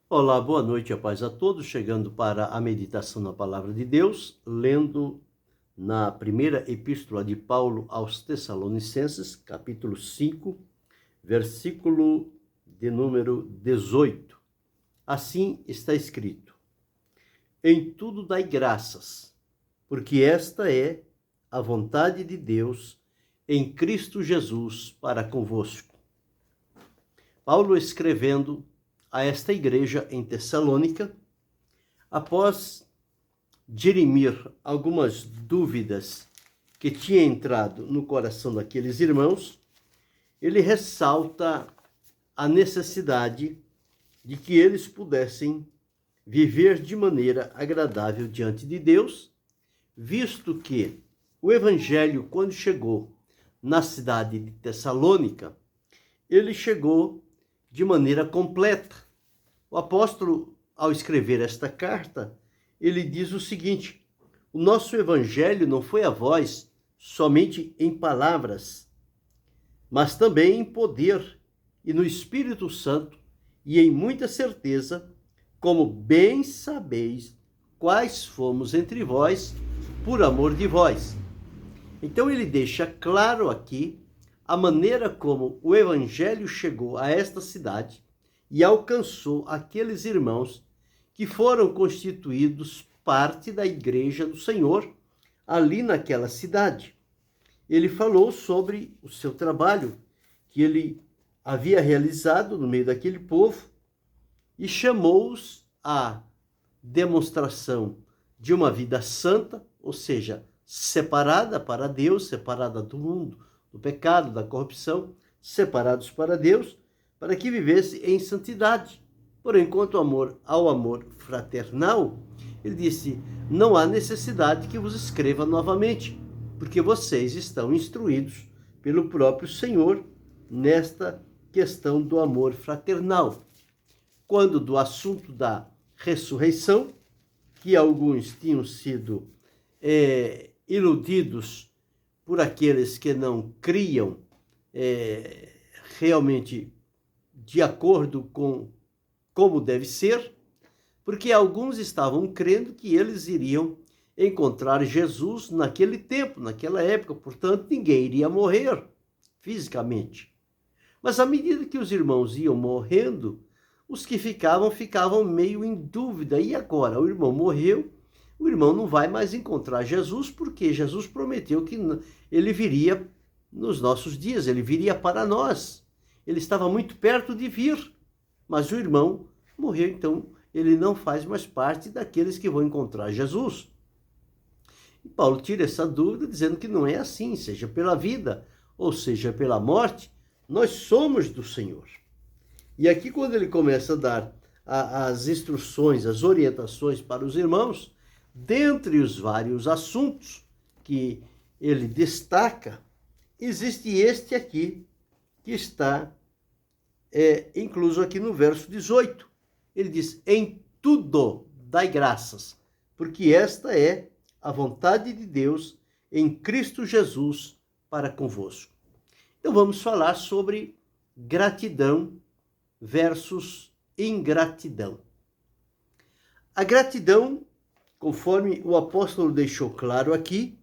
Olá, boa noite, a paz a todos. Chegando para a meditação na Palavra de Deus, lendo na primeira epístola de Paulo aos Tessalonicenses, capítulo 5, versículo de número 18. Assim está escrito: em tudo dai graças, porque esta é a vontade de Deus em Cristo Jesus para convosco. Paulo escrevendo a esta igreja em Tessalônica, após dirimir algumas dúvidas que tinha entrado no coração daqueles irmãos, ele ressalta a necessidade de que eles pudessem viver de maneira agradável diante de Deus, visto que o evangelho, quando chegou na cidade de Tessalônica, ele chegou de maneira completa. O apóstolo, ao escrever esta carta, ele diz o seguinte: o nosso evangelho não foi a vós somente em palavras, mas também em poder e no Espírito Santo e em muita certeza, como bem sabeis quais fomos entre vós por amor de vós. Então ele deixa claro aqui a maneira como o evangelho chegou a esta cidade e alcançou aqueles irmãos que foram constituídos parte da igreja do Senhor ali naquela cidade. Ele falou sobre o seu trabalho que ele havia realizado no meio daquele povo e chamou-os à demonstração de uma vida santa, ou seja, separada para Deus, separada do mundo, do pecado, da corrupção, separados para Deus, para que vivesse em santidade. Porém, quanto ao amor fraternal, ele disse: não há necessidade que vos escreva novamente, porque vocês estão instruídos pelo próprio Senhor nesta questão do amor fraternal. Quando do assunto da ressurreição, que alguns tinham sido iludidos por aqueles que não criam realmente de acordo com como deve ser, porque alguns estavam crendo que eles iriam encontrar Jesus naquele tempo, naquela época, portanto ninguém iria morrer fisicamente. Mas à medida que os irmãos iam morrendo, os que ficavam meio em dúvida. E agora? O irmão morreu, o irmão não vai mais encontrar Jesus, porque Jesus prometeu que ele viria nos nossos dias, ele viria para nós. Ele estava muito perto de vir, mas o irmão morreu, então ele não faz mais parte daqueles que vão encontrar Jesus. E Paulo tira essa dúvida dizendo que não é assim, seja pela vida ou seja pela morte, nós somos do Senhor. E aqui, quando ele começa a dar as instruções, as orientações para os irmãos, dentre os vários assuntos que ele destaca, existe este aqui, que está incluso aqui no verso 18. Ele diz: em tudo dai graças, porque esta é a vontade de Deus em Cristo Jesus para convosco. Então vamos falar sobre gratidão versus ingratidão. A gratidão, conforme o apóstolo deixou claro aqui,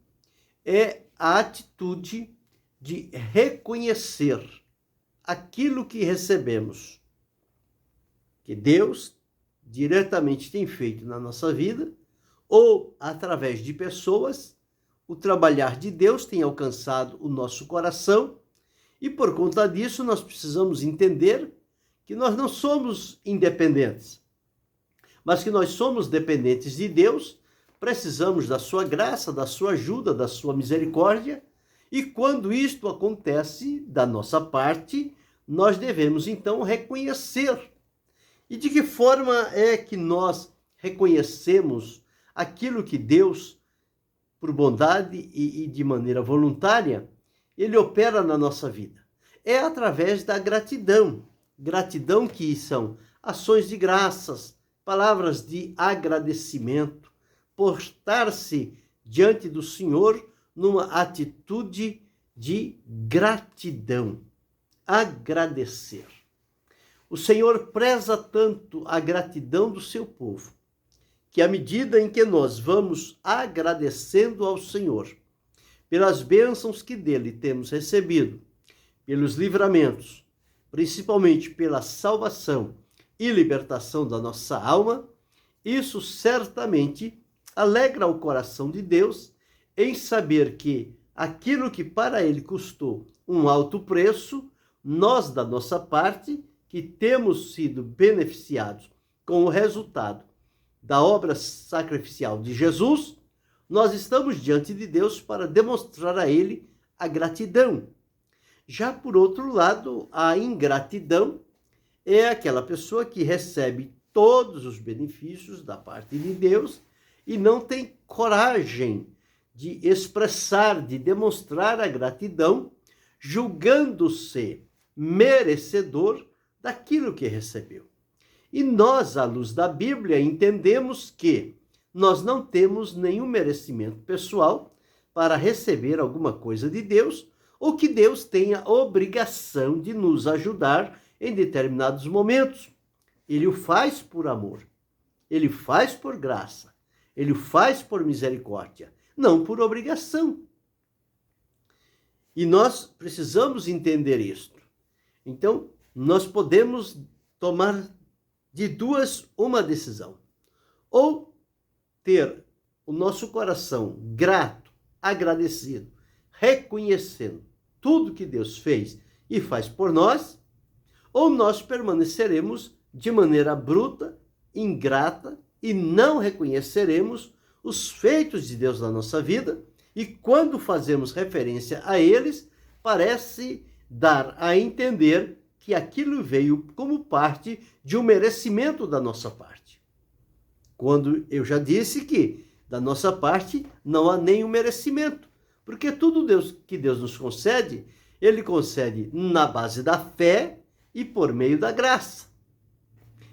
é a atitude de reconhecer aquilo que recebemos, que Deus diretamente tem feito na nossa vida, ou através de pessoas, o trabalhar de Deus tem alcançado o nosso coração, e por conta disso nós precisamos entender que nós não somos independentes, mas que nós somos dependentes de Deus, precisamos da sua graça, da sua ajuda, da sua misericórdia, e quando isto acontece da nossa parte, nós devemos então reconhecer. E de que forma é que nós reconhecemos aquilo que Deus, por bondade e de maneira voluntária, ele opera na nossa vida? É através da gratidão. Gratidão que são ações de graças, palavras de agradecimento, postar-se diante do Senhor numa atitude de gratidão. Agradecer. O Senhor preza tanto a gratidão do seu povo, que à medida em que nós vamos agradecendo ao Senhor pelas bênçãos que dele temos recebido, pelos livramentos, principalmente pela salvação e libertação da nossa alma, isso certamente alegra o coração de Deus em saber que aquilo que para ele custou um alto preço, nós, da nossa parte, que temos sido beneficiados com o resultado da obra sacrificial de Jesus, nós estamos diante de Deus para demonstrar a ele a gratidão. Já por outro lado, a ingratidão é aquela pessoa que recebe todos os benefícios da parte de Deus e não tem coragem de expressar, de demonstrar a gratidão, julgando-se merecedor daquilo que recebeu. E nós, à luz da Bíblia, entendemos que nós não temos nenhum merecimento pessoal para receber alguma coisa de Deus, ou que Deus tenha obrigação de nos ajudar em determinados momentos. Ele o faz por amor, ele faz por graça, ele o faz por misericórdia, não por obrigação. E nós precisamos entender isto. Então, nós podemos tomar de duas uma decisão. Ou ter o nosso coração grato, agradecido, reconhecendo tudo que Deus fez e faz por nós, ou nós permaneceremos de maneira bruta, ingrata e não reconheceremos os feitos de Deus na nossa vida, e quando fazemos referência a eles, parece dar a entender que aquilo veio como parte de um merecimento da nossa parte. Quando eu já disse que da nossa parte não há nenhum merecimento, porque tudo que Deus nos concede, ele concede na base da fé e por meio da graça.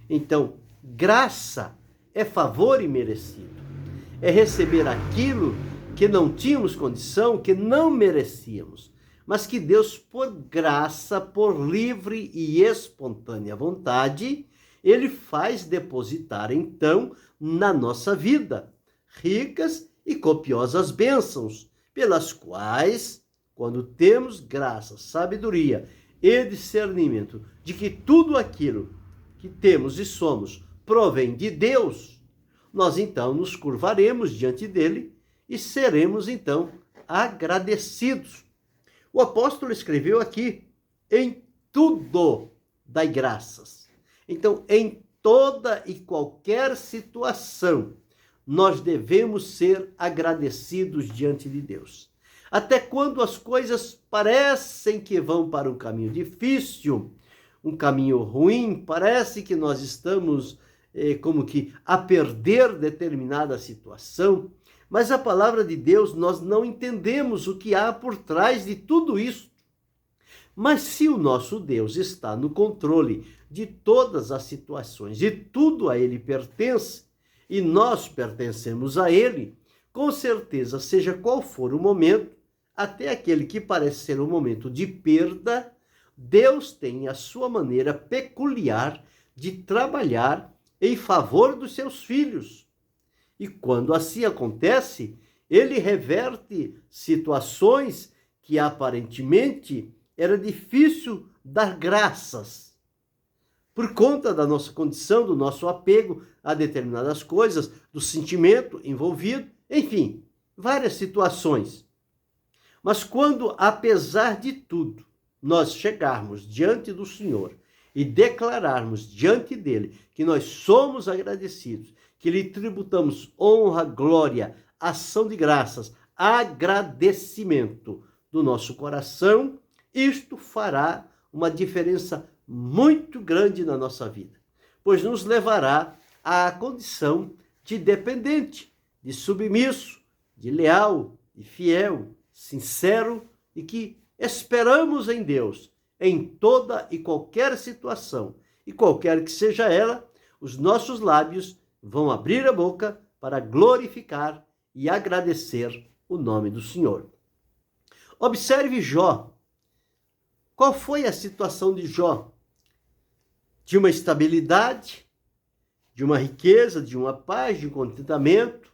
Então, graça é favor imerecido. É receber aquilo que não tínhamos condição, que não merecíamos, mas que Deus, por graça, por livre e espontânea vontade, ele faz depositar, então, na nossa vida, ricas e copiosas bênçãos, pelas quais, quando temos graça, sabedoria e discernimento de que tudo aquilo que temos e somos provém de Deus, nós então nos curvaremos diante dele e seremos então agradecidos. O apóstolo escreveu aqui, em tudo dai graças. Então, em toda e qualquer situação, nós devemos ser agradecidos diante de Deus. Até quando as coisas parecem que vão para um caminho difícil, um caminho ruim, parece que nós estamos como que a perder determinada situação, mas a palavra de Deus, nós não entendemos o que há por trás de tudo isso. Mas se o nosso Deus está no controle de todas as situações e tudo a ele pertence, e nós pertencemos a ele, com certeza, seja qual for o momento, até aquele que parece ser um momento de perda, Deus tem a sua maneira peculiar de trabalhar em favor dos seus filhos. E quando assim acontece, ele reverte situações que aparentemente era difícil dar graças, por conta da nossa condição, do nosso apego a determinadas coisas, do sentimento envolvido, enfim, várias situações. Mas quando, apesar de tudo, nós chegarmos diante do Senhor e declararmos diante dele que nós somos agradecidos, que lhe tributamos honra, glória, ação de graças, agradecimento do nosso coração, isto fará uma diferença muito grande na nossa vida, pois nos levará à condição de dependente, de submisso, de leal, de fiel, sincero e que esperamos em Deus em toda e qualquer situação, e qualquer que seja ela, os nossos lábios vão abrir a boca para glorificar e agradecer o nome do Senhor. Observe Jó. Qual foi a situação de Jó? de uma estabilidade, de uma riqueza, de uma paz, de um contentamento,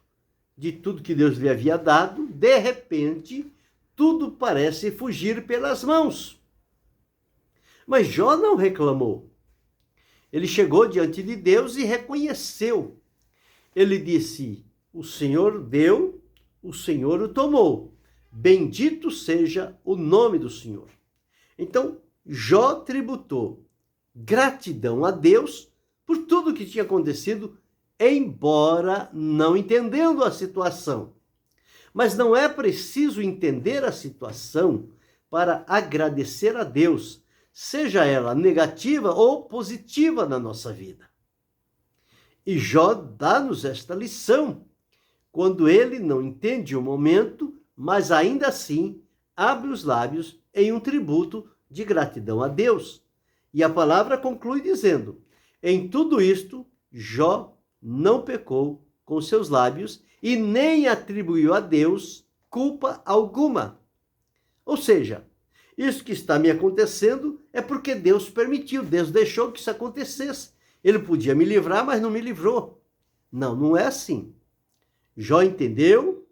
de tudo que Deus lhe havia dado, de repente, tudo parece fugir pelas mãos. Mas Jó não reclamou. Ele chegou diante de Deus e reconheceu. Ele disse: o Senhor deu, o Senhor o tomou. Bendito seja o nome do Senhor. Então, Jó tributou gratidão a Deus por tudo que tinha acontecido, embora não entendendo a situação. Mas não é preciso entender a situação para agradecer a Deus, seja ela negativa ou positiva na nossa vida. E Jó dá-nos esta lição, quando ele não entende o momento, mas ainda assim abre os lábios em um tributo de gratidão a Deus. E a palavra conclui dizendo: em tudo isto, Jó não pecou com seus lábios e nem atribuiu a Deus culpa alguma. Ou seja, isso que está me acontecendo é porque Deus permitiu, Deus deixou que isso acontecesse. Ele podia me livrar, mas não me livrou. Não, não é assim. Jó entendeu,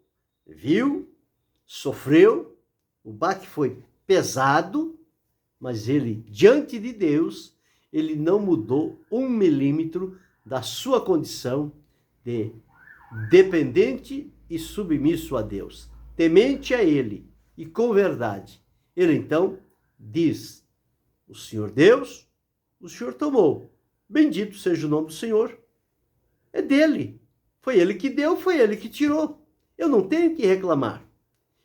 viu, sofreu, o baque foi pesado, mas ele, diante de Deus, ele não mudou 1 milímetro da sua condição de dependente e submisso a Deus, temente a Ele e com verdade. Ele então diz: o Senhor Deus, o Senhor tomou. Bendito seja o nome do Senhor. É dele. Foi ele que deu, foi ele que tirou. Eu não tenho que reclamar.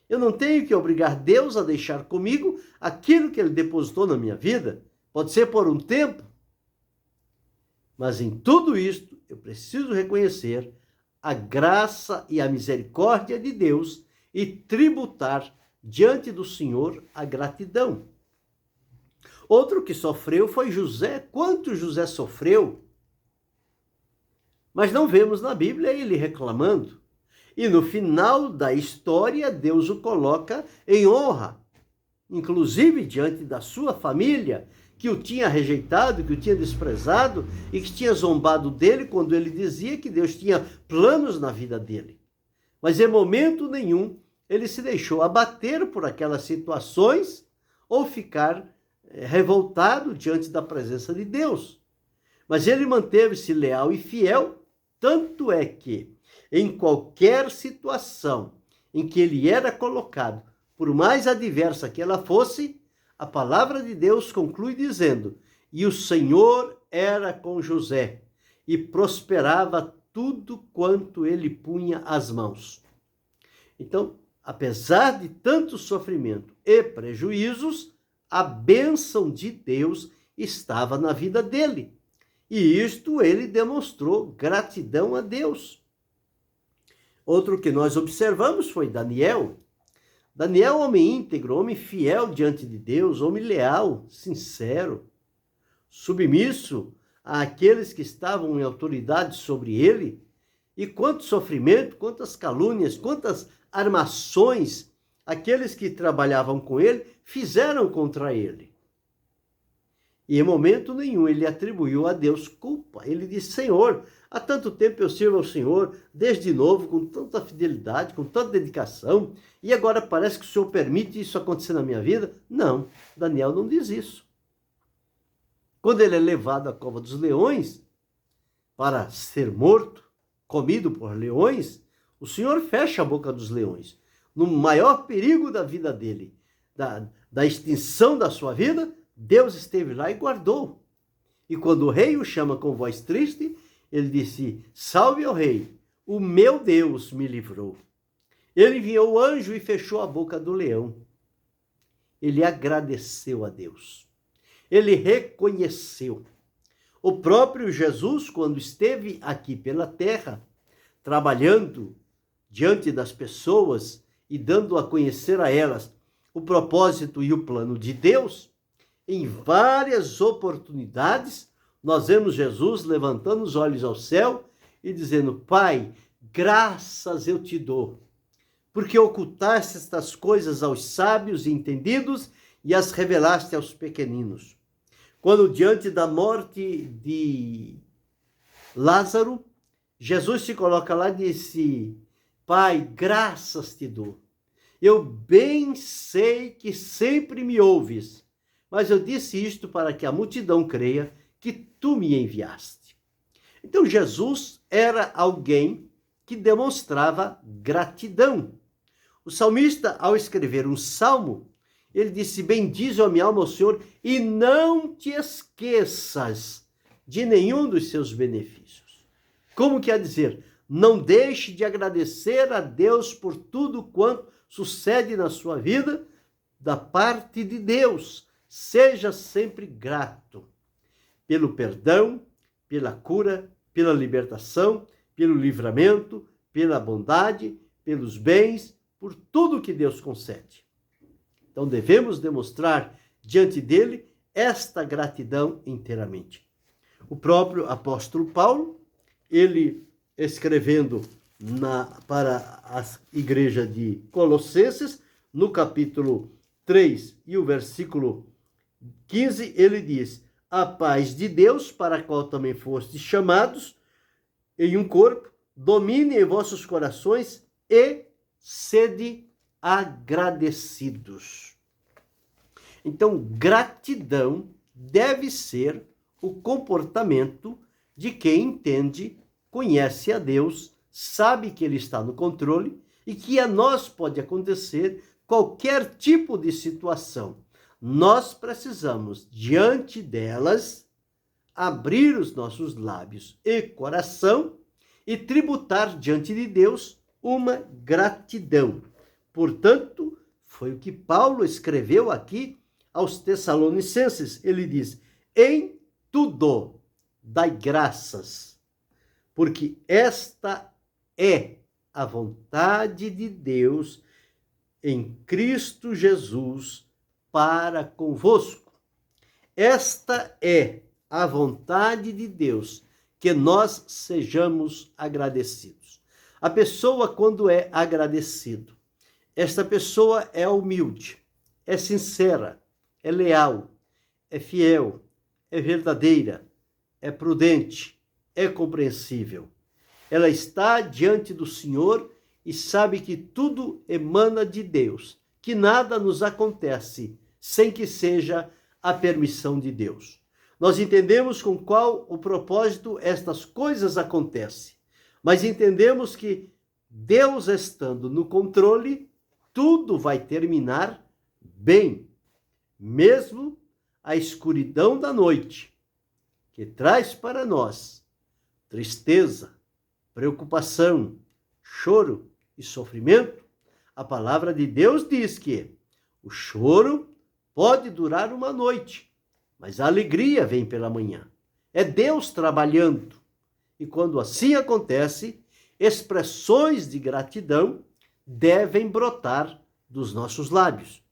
Eu não tenho que obrigar Deus a deixar comigo aquilo que ele depositou na minha vida. Pode ser por um tempo. Mas em tudo isto, eu preciso reconhecer a graça e a misericórdia de Deus e tributar diante do Senhor a gratidão. Outro que sofreu foi José. Quanto José sofreu? Mas não vemos na Bíblia ele reclamando. E no final da história, Deus o coloca em honra, inclusive diante da sua família, que o tinha rejeitado, que o tinha desprezado e que tinha zombado dele quando ele dizia que Deus tinha planos na vida dele. Mas em momento nenhum ele se deixou abater por aquelas situações ou ficar revoltado diante da presença de Deus. Mas ele manteve-se leal e fiel, tanto é que em qualquer situação em que ele era colocado, por mais adversa que ela fosse, a palavra de Deus conclui dizendo: e o Senhor era com José, e prosperava tudo quanto ele punha as mãos. Então, apesar de tanto sofrimento e prejuízos, a bênção de Deus estava na vida dele. E isto ele demonstrou gratidão a Deus. Outro que nós observamos foi Daniel. Daniel, homem íntegro, homem fiel diante de Deus, homem leal, sincero, submisso àqueles que estavam em autoridade sobre ele. E quanto sofrimento, quantas calúnias, quantas armações aqueles que trabalhavam com ele fizeram contra ele. E em momento nenhum ele atribuiu a Deus culpa. Ele disse: Senhor, há tanto tempo eu sirvo ao Senhor, desde novo, com tanta fidelidade, com tanta dedicação, e agora parece que o Senhor permite isso acontecer na minha vida? Não, Daniel não diz isso. Quando ele é levado à cova dos leões para ser morto, comido por leões, o Senhor fecha a boca dos leões. No maior perigo da vida dele, da extinção da sua vida, Deus esteve lá e guardou. E quando o rei o chama com voz triste, ele disse: salve ao rei, o meu Deus me livrou. Ele enviou o anjo e fechou a boca do leão. Ele agradeceu a Deus. Ele reconheceu. O próprio Jesus, quando esteve aqui pela terra, trabalhando diante das pessoas e dando a conhecer a elas o propósito e o plano de Deus, em várias oportunidades, nós vemos Jesus levantando os olhos ao céu e dizendo: Pai, graças eu te dou, porque ocultaste estas coisas aos sábios e entendidos e as revelaste aos pequeninos. Quando diante da morte de Lázaro, Jesus se coloca lá e disse: Pai, graças te dou. Eu bem sei que sempre me ouves, mas eu disse isto para que a multidão creia que tu me enviaste. Então Jesus era alguém que demonstrava gratidão. O salmista, ao escrever um salmo, ele disse: bendize a minha alma ao Senhor e não te esqueças de nenhum dos seus benefícios. Como quer dizer? Não deixe de agradecer a Deus por tudo quanto sucede na sua vida da parte de Deus. Seja sempre grato pelo perdão, pela cura, pela libertação, pelo livramento, pela bondade, pelos bens, por tudo que Deus concede. Então devemos demonstrar diante dele esta gratidão inteiramente. O próprio apóstolo Paulo, ele escrevendo para a igreja de Colossenses, no capítulo 3 e o versículo 15, ele diz: a paz de Deus, para a qual também fostes chamados em um corpo, domine em vossos corações e sede agradecidos. Então, gratidão deve ser o comportamento de quem entende, conhece a Deus, sabe que Ele está no controle e que a nós pode acontecer qualquer tipo de situação. Nós precisamos, diante delas, abrir os nossos lábios e coração e tributar diante de Deus uma gratidão. Portanto, foi o que Paulo escreveu aqui aos Tessalonicenses. Ele diz: em tudo dai graças, porque esta é a vontade de Deus em Cristo Jesus para convosco. Esta é a vontade de Deus, que nós sejamos agradecidos. A pessoa, quando é agradecido, esta pessoa é humilde, é sincera, é leal, é fiel, é verdadeira, é prudente, é compreensível. Ela está diante do Senhor e sabe que tudo emana de Deus, que nada nos acontece sem que seja a permissão de Deus. Nós entendemos com qual o propósito estas coisas acontecem, mas entendemos que Deus estando no controle, tudo vai terminar bem, mesmo a escuridão da noite, que traz para nós tristeza, preocupação, choro e sofrimento. A palavra de Deus diz que o choro pode durar uma noite, mas a alegria vem pela manhã. É Deus trabalhando. E quando assim acontece, expressões de gratidão devem brotar dos nossos lábios.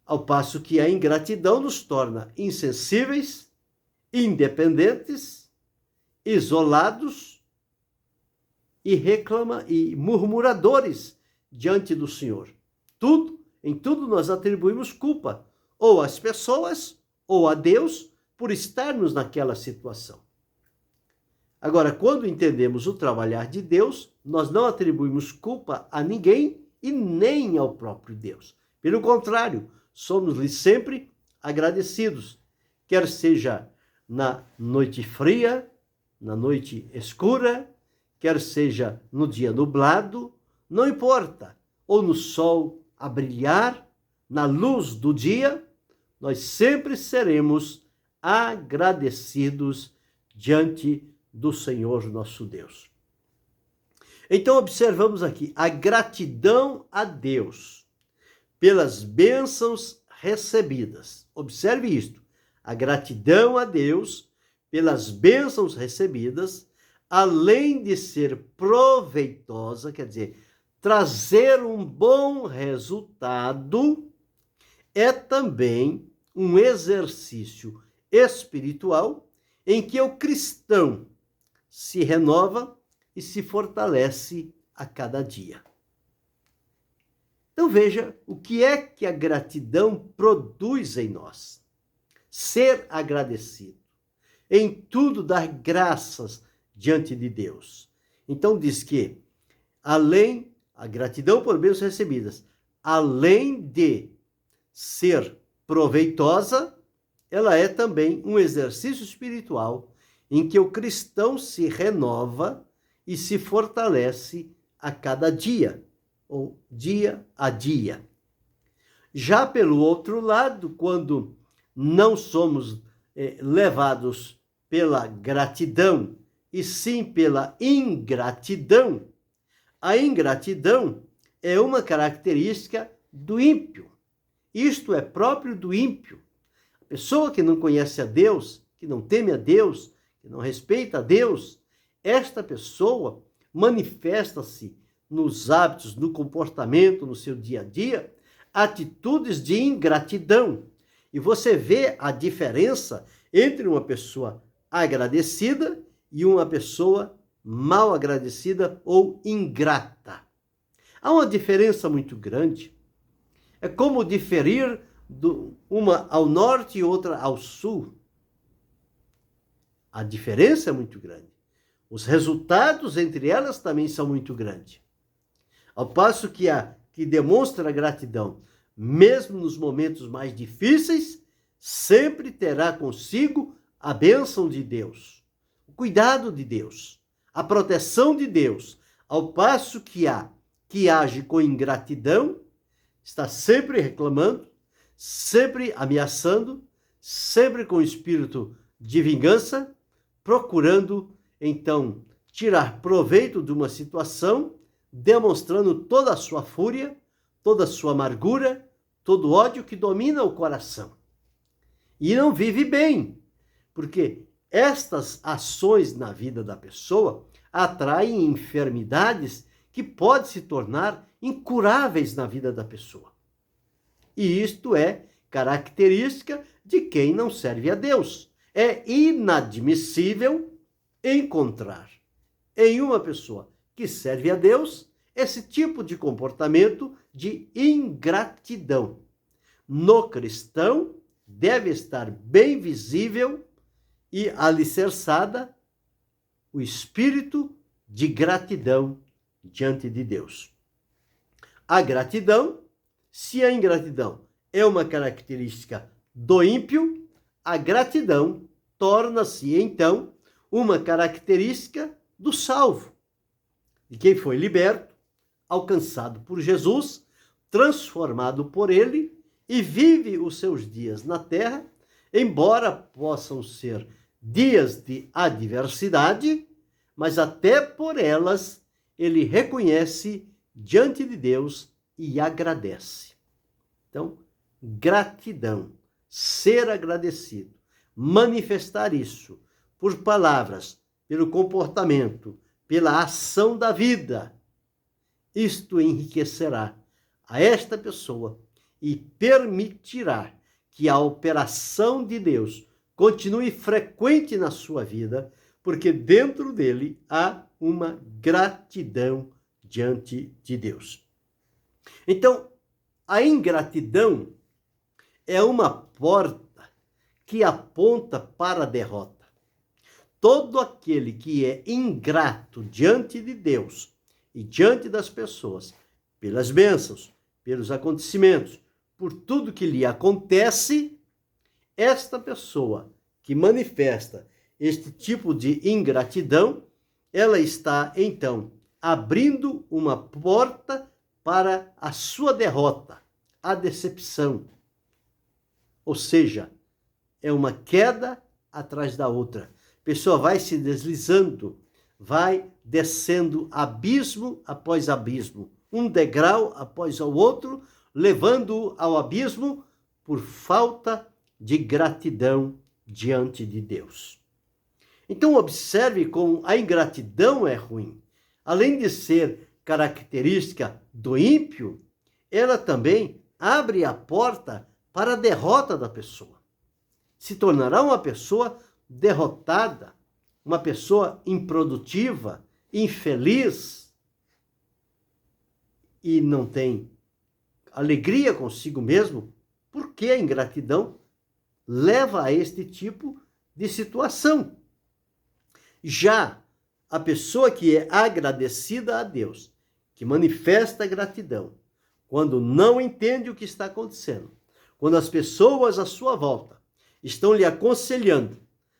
Ao passo que a ingratidão nos torna insensíveis, independentes, isolados e murmuradores diante do Senhor. Em tudo nós atribuímos culpa, ou às pessoas, ou a Deus, por estarmos naquela situação. Agora, quando entendemos o trabalhar de Deus, nós não atribuímos culpa a ninguém e nem ao próprio Deus. Pelo contrário, somos-lhe sempre agradecidos, quer seja na noite fria, na noite escura, quer seja no dia nublado, não importa, ou no sol a brilhar, na luz do dia, nós sempre seremos agradecidos diante do Senhor nosso Deus. Então observamos aqui a gratidão a Deus pelas bênçãos recebidas. Observe isto, a gratidão a Deus pelas bênçãos recebidas, além de ser proveitosa, quer dizer, trazer um bom resultado, é também um exercício espiritual em que o cristão se renova e se fortalece a cada dia. Então veja o que é que a gratidão produz em nós. ser agradecido. Em tudo dar graças diante de Deus. Então diz que, além, a gratidão por bênçãos recebidas, além de ser proveitosa, ela é também um exercício espiritual em que o cristão se renova e se fortalece a cada dia, ou dia a dia. Já pelo outro lado, quando não somos levados pela gratidão, e sim pela ingratidão, a ingratidão é uma característica do ímpio. Isto é próprio do ímpio. A pessoa que não conhece a Deus, que não teme a Deus, que não respeita a Deus, esta pessoa manifesta-se nos hábitos, no comportamento, no seu dia a dia, atitudes de ingratidão. E você vê a diferença entre uma pessoa agradecida e uma pessoa mal agradecida ou ingrata. Há uma diferença muito grande. É como diferir uma ao norte e outra ao sul. A diferença é muito grande. Os resultados entre elas também são muito grandes. Ao passo que a que demonstra gratidão, mesmo nos momentos mais difíceis, sempre terá consigo a bênção de Deus, o cuidado de Deus, a proteção de Deus, ao passo que que age com ingratidão, está sempre reclamando, sempre ameaçando, sempre com espírito de vingança, procurando, então, tirar proveito de uma situação, demonstrando toda a sua fúria, toda a sua amargura, todo o ódio que domina o coração. E não vive bem, porque estas ações na vida da pessoa atraem enfermidades que podem se tornar incuráveis na vida da pessoa. E isto é característica de quem não serve a Deus. É inadmissível encontrar em uma pessoa que serve a Deus esse tipo de comportamento de ingratidão. No cristão, deve estar bem visível e alicerçada o espírito de gratidão diante de Deus. A gratidão, se a ingratidão é uma característica do ímpio, a gratidão torna-se, então, uma característica do salvo, de quem foi liberto, alcançado por Jesus, transformado por ele e vive os seus dias na terra, embora possam ser dias de adversidade, mas até por elas ele reconhece diante de Deus e agradece. Então, gratidão, ser agradecido, manifestar isso por palavras, pelo comportamento, pela ação da vida, isto enriquecerá a esta pessoa e permitirá que a operação de Deus continue frequente na sua vida, porque dentro dele há uma gratidão diante de Deus. Então, a ingratidão é uma porta que aponta para a derrota. Todo aquele que é ingrato diante de Deus e diante das pessoas, pelas bênçãos, pelos acontecimentos, por tudo que lhe acontece, esta pessoa que manifesta este tipo de ingratidão, ela está, então, abrindo uma porta para a sua derrota, a decepção. Ou seja, é uma queda atrás da outra. A pessoa vai se deslizando, vai descendo abismo após abismo, um degrau após o outro, levando-o ao abismo por falta de gratidão diante de Deus. Então observe como a ingratidão é ruim. Além de ser característica do ímpio, ela também abre a porta para a derrota da pessoa. Se tornará uma pessoa derrotada, uma pessoa improdutiva, infeliz, e não tem alegria consigo mesmo, porque a ingratidão leva a este tipo de situação. Já a pessoa que é agradecida a Deus, que manifesta gratidão, quando não entende o que está acontecendo, quando as pessoas à sua volta estão lhe aconselhando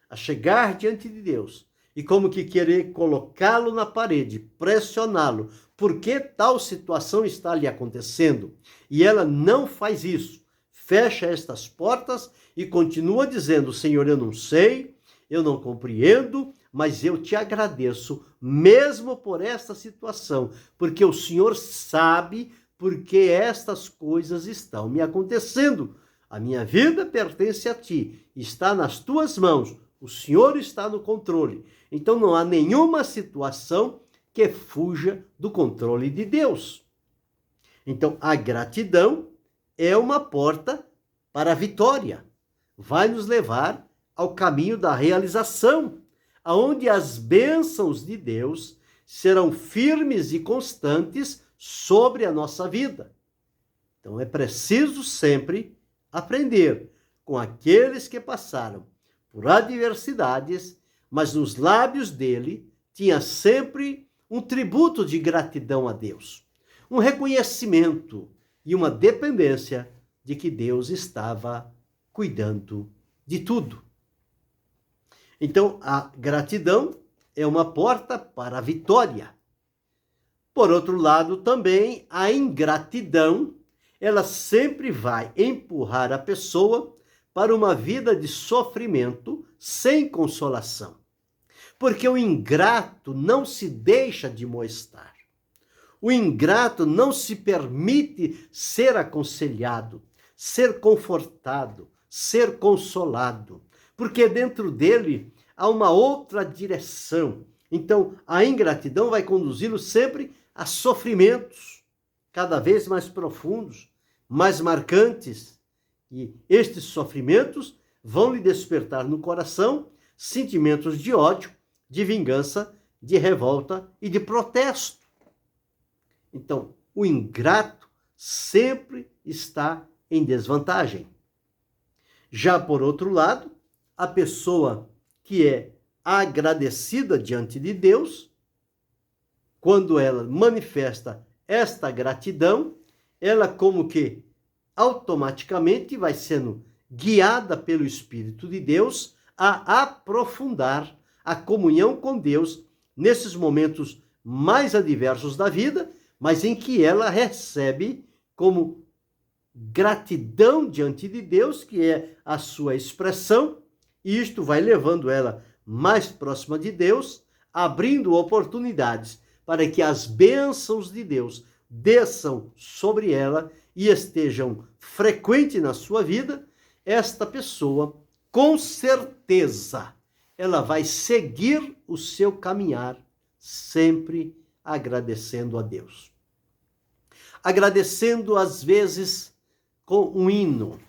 a chegar diante de Deus e como que querer colocá-lo na parede, pressioná-lo, porque tal situação está lhe acontecendo, e ela não faz isso, fecha estas portas e continua dizendo: Senhor, eu não sei, eu não compreendo, mas eu te agradeço mesmo por esta situação, porque o Senhor sabe porque estas coisas estão me acontecendo. A minha vida pertence a ti, está nas tuas mãos, o Senhor está no controle. Então não há nenhuma situação que fuja do controle de Deus. Então a gratidão é uma porta para a vitória. Vai nos levar ao caminho da realização, aonde as bênçãos de Deus serão firmes e constantes sobre a nossa vida. Então é preciso sempre aprender com aqueles que passaram por adversidades, mas nos lábios dele tinha sempre um tributo de gratidão a Deus, um reconhecimento e uma dependência de que Deus estava cuidando de tudo. Então, a gratidão é uma porta para a vitória. Por outro lado, também a ingratidão, ela sempre vai empurrar a pessoa para uma vida de sofrimento sem consolação. Porque o ingrato não se deixa de molestar. O ingrato não se permite ser aconselhado, ser confortado, ser consolado, porque dentro dele há uma outra direção. Então, a ingratidão vai conduzi-lo sempre a sofrimentos cada vez mais profundos, mais marcantes. E estes sofrimentos vão lhe despertar no coração sentimentos de ódio, de vingança, de revolta e de protesto. Então, o ingrato sempre está em desvantagem. Já por outro lado, a pessoa que é agradecida diante de Deus, quando ela manifesta esta gratidão, ela como que automaticamente vai sendo guiada pelo Espírito de Deus a aprofundar a comunhão com Deus nesses momentos mais adversos da vida, mas em que ela recebe como gratidão diante de Deus, que é a sua expressão, e isto vai levando ela mais próxima de Deus, abrindo oportunidades para que as bênçãos de Deus desçam sobre ela e estejam frequentes na sua vida. Esta pessoa, com certeza, ela vai seguir o seu caminhar sempre agradecendo a Deus. Agradecendo às vezes com um hino,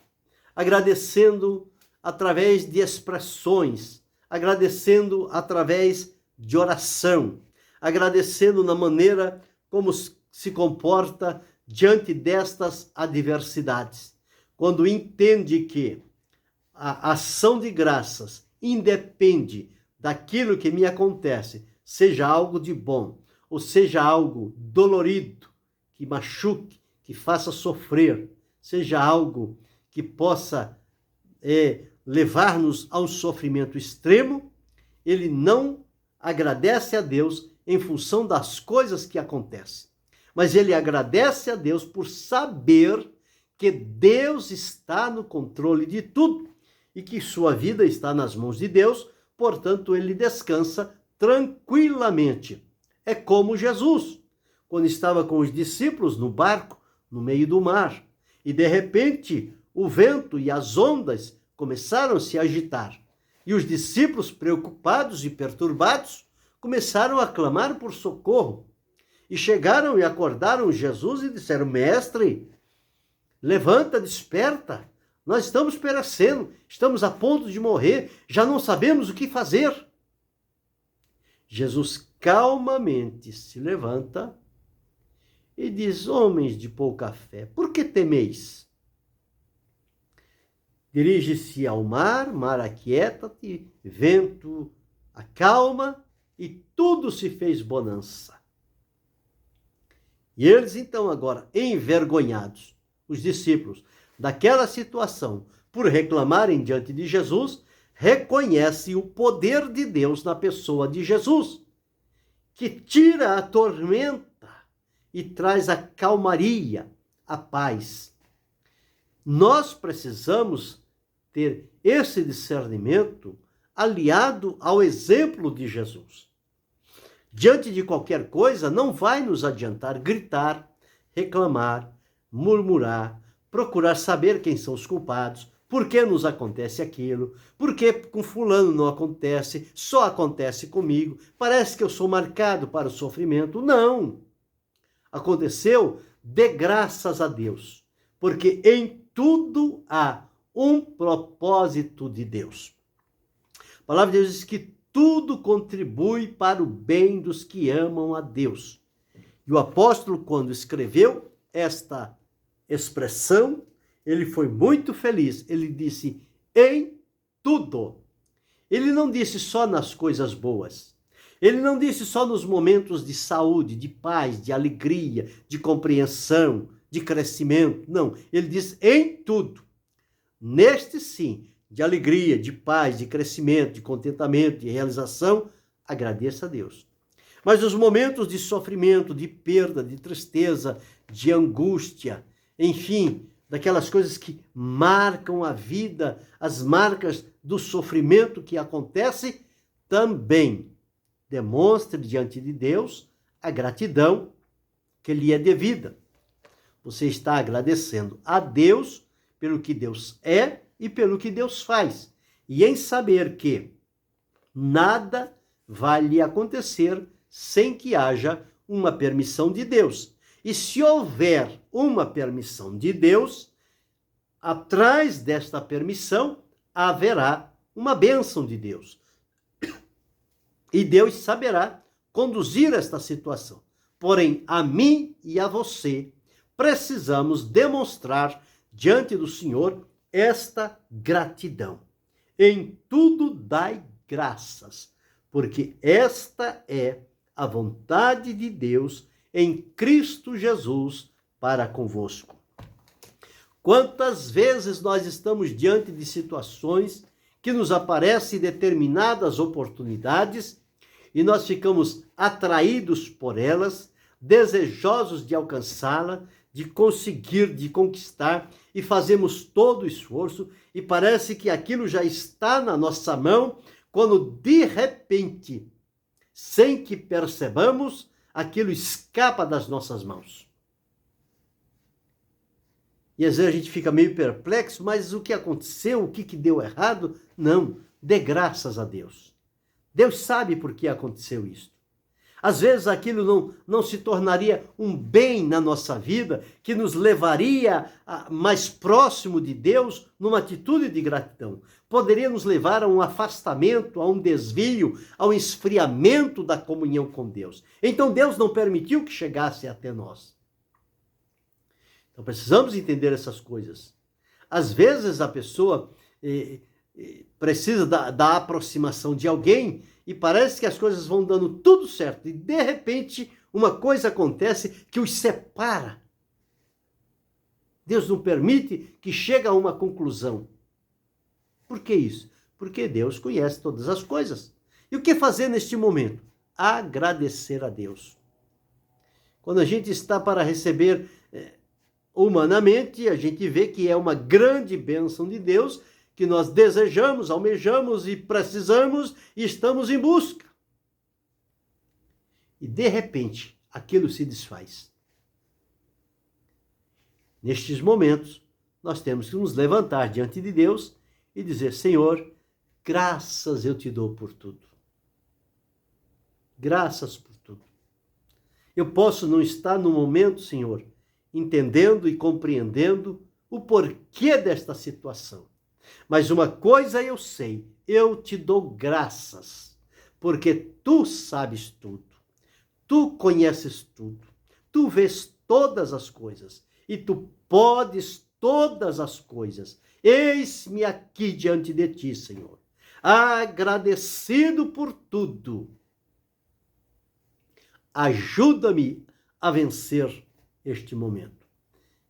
agradecendo através de expressões, agradecendo através de oração, agradecendo na maneira como se comporta diante destas adversidades. Quando entende que a ação de graças independe daquilo que me acontece, seja algo de bom, ou seja algo dolorido, que machuque, que faça sofrer, seja algo que possa levar-nos a um sofrimento extremo, ele não agradece a Deus em função das coisas que acontecem, mas ele agradece a Deus por saber que Deus está no controle de tudo e que sua vida está nas mãos de Deus, portanto ele descansa tranquilamente. É como Jesus, quando estava com os discípulos no barco, no meio do mar, e de repente o vento e as ondas começaram a se agitar. E os discípulos, preocupados e perturbados, começaram a clamar por socorro. E chegaram e acordaram Jesus e disseram: Mestre, levanta, desperta, nós estamos perecendo, estamos a ponto de morrer, já não sabemos o que fazer. Jesus calmamente se levanta e diz: homens de pouca fé, por que temeis? Dirige-se ao mar, mar aquieta-te, vento acalma, e tudo se fez bonança. E eles então agora, envergonhados, os discípulos, daquela situação, por reclamarem diante de Jesus, reconhecem o poder de Deus na pessoa de Jesus, que tira a tormenta e traz a calmaria, a paz. Nós precisamos ter esse discernimento aliado ao exemplo de Jesus. Diante de qualquer coisa, não vai nos adiantar gritar, reclamar, murmurar, procurar saber quem são os culpados, por que nos acontece aquilo, por que com fulano não acontece, só acontece comigo, parece que eu sou marcado para o sofrimento. Não! Aconteceu de graças a Deus, porque em tudo há um propósito de Deus. A palavra de Deus diz que tudo contribui para o bem dos que amam a Deus. E o apóstolo, quando escreveu esta expressão, ele foi muito feliz. Ele disse, em tudo. Ele não disse só nas coisas boas. Ele não disse só nos momentos de saúde, de paz, de alegria, de compreensão, de crescimento. Não, ele diz em tudo. Neste sim, de alegria, de paz, de crescimento, de contentamento, de realização, agradeça a Deus. Mas os momentos de sofrimento, de perda, de tristeza, de angústia, enfim, daquelas coisas que marcam a vida, as marcas do sofrimento que acontece, também demonstre diante de Deus a gratidão que lhe é devida. Você está agradecendo a Deus pelo que Deus é e pelo que Deus faz. E em saber que nada vai lhe acontecer sem que haja uma permissão de Deus. E se houver uma permissão de Deus, atrás desta permissão haverá uma bênção de Deus. E Deus saberá conduzir esta situação. Porém, a mim e a você, precisamos demonstrar diante do Senhor esta gratidão. Em tudo dai graças, porque esta é a vontade de Deus em Cristo Jesus para convosco. Quantas vezes nós estamos diante de situações que nos aparecem determinadas oportunidades e nós ficamos atraídos por elas, desejosos de alcançá-la, de conseguir, de conquistar, e fazemos todo o esforço e parece que aquilo já está na nossa mão, quando de repente, sem que percebamos, aquilo escapa das nossas mãos. E às vezes a gente fica meio perplexo, mas o que aconteceu, o que deu errado? Não, dê graças a Deus. Deus sabe por que aconteceu isso. Às vezes aquilo não se tornaria um bem na nossa vida, que nos levaria mais próximo de Deus numa atitude de gratidão. Poderia nos levar a um afastamento, a um desvio, ao esfriamento da comunhão com Deus. Então Deus não permitiu que chegasse até nós. Então precisamos entender essas coisas. Às vezes a pessoa precisa da aproximação de alguém e parece que as coisas vão dando tudo certo. E de repente uma coisa acontece que os separa. Deus não permite que chegue a uma conclusão. Por que isso? Porque Deus conhece todas as coisas. E o que fazer neste momento? Agradecer a Deus. Quando a gente está para receber humanamente, a gente vê que é uma grande bênção de Deus, que nós desejamos, almejamos e precisamos e estamos em busca. E de repente, aquilo se desfaz. Nestes momentos, nós temos que nos levantar diante de Deus e dizer, Senhor, graças eu te dou por tudo. Graças por tudo. Eu posso não estar no momento, Senhor, entendendo e compreendendo o porquê desta situação. Mas uma coisa eu sei, eu te dou graças, porque tu sabes tudo, tu conheces tudo, tu vês todas as coisas e tu podes todas as coisas. Eis-me aqui diante de ti, Senhor, agradecido por tudo. Ajuda-me a vencer este momento.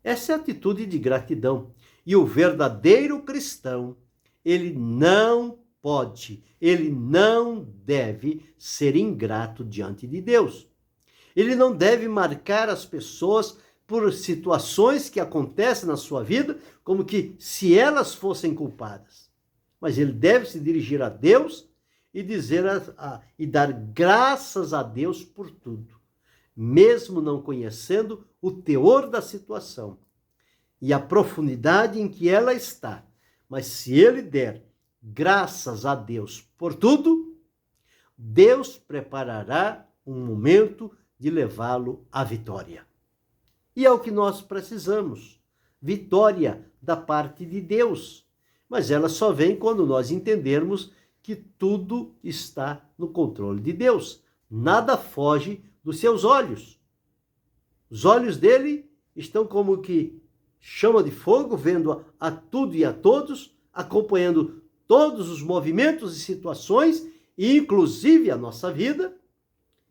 Essa é a atitude de gratidão. E o verdadeiro cristão, ele não pode, ele não deve ser ingrato diante de Deus. Ele não deve marcar as pessoas por situações que acontecem na sua vida, como que se elas fossem culpadas. Mas ele deve se dirigir a Deus e dizer e dar graças a Deus por tudo, mesmo não conhecendo o teor da situação e a profundidade em que ela está. Mas se ele der graças a Deus por tudo, Deus preparará um momento de levá-lo à vitória. E é o que nós precisamos, vitória da parte de Deus. Mas ela só vem quando nós entendermos que tudo está no controle de Deus. Nada foge dos seus olhos. Os olhos dele estão como que chama de fogo, vendo a tudo e a todos, acompanhando todos os movimentos e situações, inclusive a nossa vida,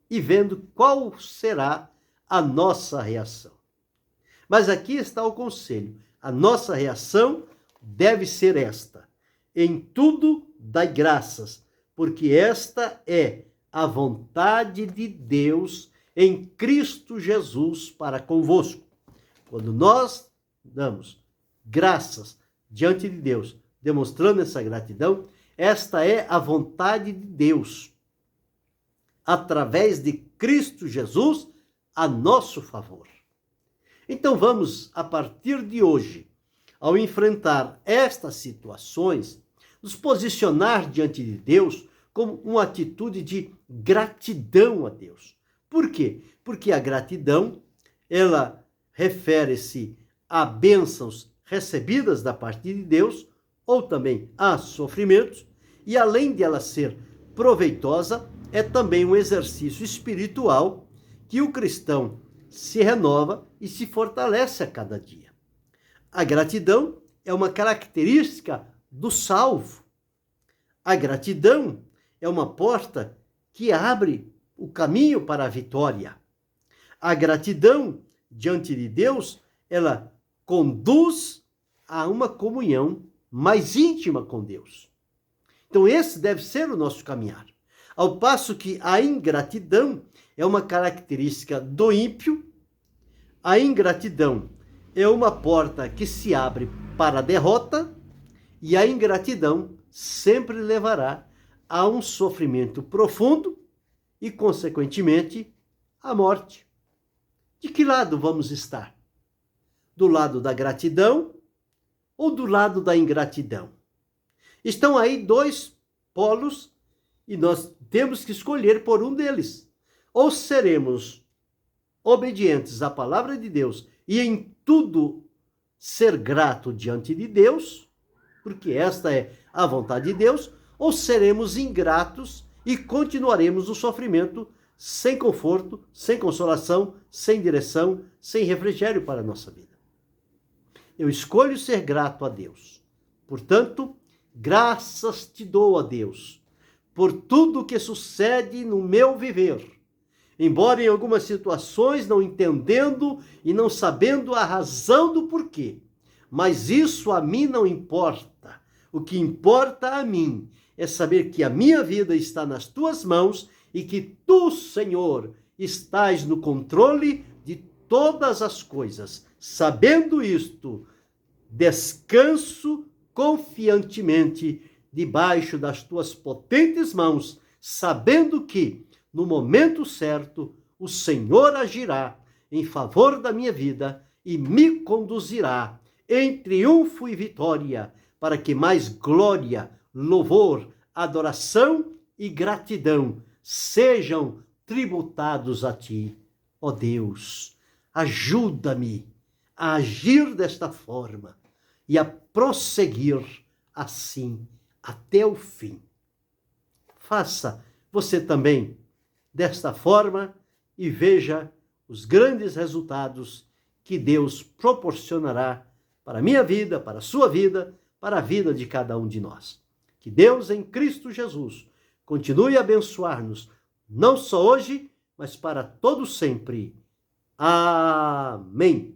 e vendo qual será a nossa reação. Mas aqui está o conselho. A nossa reação deve ser esta: em tudo dai graças, porque esta é a vontade de Deus em Cristo Jesus para convosco. Quando nós damos graças diante de Deus, demonstrando essa gratidão, esta é a vontade de Deus, através de Cristo Jesus, a nosso favor. Então vamos, a partir de hoje, ao enfrentar estas situações, nos posicionar diante de Deus como uma atitude de gratidão a Deus. Por quê? Porque a gratidão, ela refere-se a bênçãos recebidas da parte de Deus, ou também a sofrimentos, e além de ela ser proveitosa, é também um exercício espiritual que o cristão se renova e se fortalece a cada dia. A gratidão é uma característica do salvo. A gratidão é uma porta que abre o caminho para a vitória. A gratidão diante de Deus, ela conduz a uma comunhão mais íntima com Deus. Então esse deve ser o nosso caminhar. Ao passo que a ingratidão é uma característica do ímpio, a ingratidão é uma porta que se abre para a derrota, e a ingratidão sempre levará a um sofrimento profundo e, consequentemente, à morte. De que lado vamos estar? Do lado da gratidão ou do lado da ingratidão? Estão aí dois polos e nós temos que escolher por um deles. Ou seremos obedientes à palavra de Deus e em tudo ser grato diante de Deus, porque esta é a vontade de Deus, ou seremos ingratos e continuaremos no sofrimento, sem conforto, sem consolação, sem direção, sem refrigério para a nossa vida. Eu escolho ser grato a Deus. Portanto, graças te dou a Deus por tudo que sucede no meu viver. Embora em algumas situações não entendendo e não sabendo a razão do porquê. Mas isso a mim não importa. O que importa a mim é saber que a minha vida está nas tuas mãos e que tu, Senhor, estás no controle de todas as coisas. Sabendo isto, descanso confiantemente debaixo das tuas potentes mãos, sabendo que, no momento certo, o Senhor agirá em favor da minha vida e me conduzirá em triunfo e vitória, para que mais glória, louvor, adoração e gratidão sejam tributados a ti. Ó Deus, ajuda-me a agir desta forma e a prosseguir assim até o fim. Faça você também desta forma e veja os grandes resultados que Deus proporcionará para a minha vida, para a sua vida, para a vida de cada um de nós. Que Deus em Cristo Jesus continue a abençoar-nos, não só hoje, mas para todo sempre. Amém.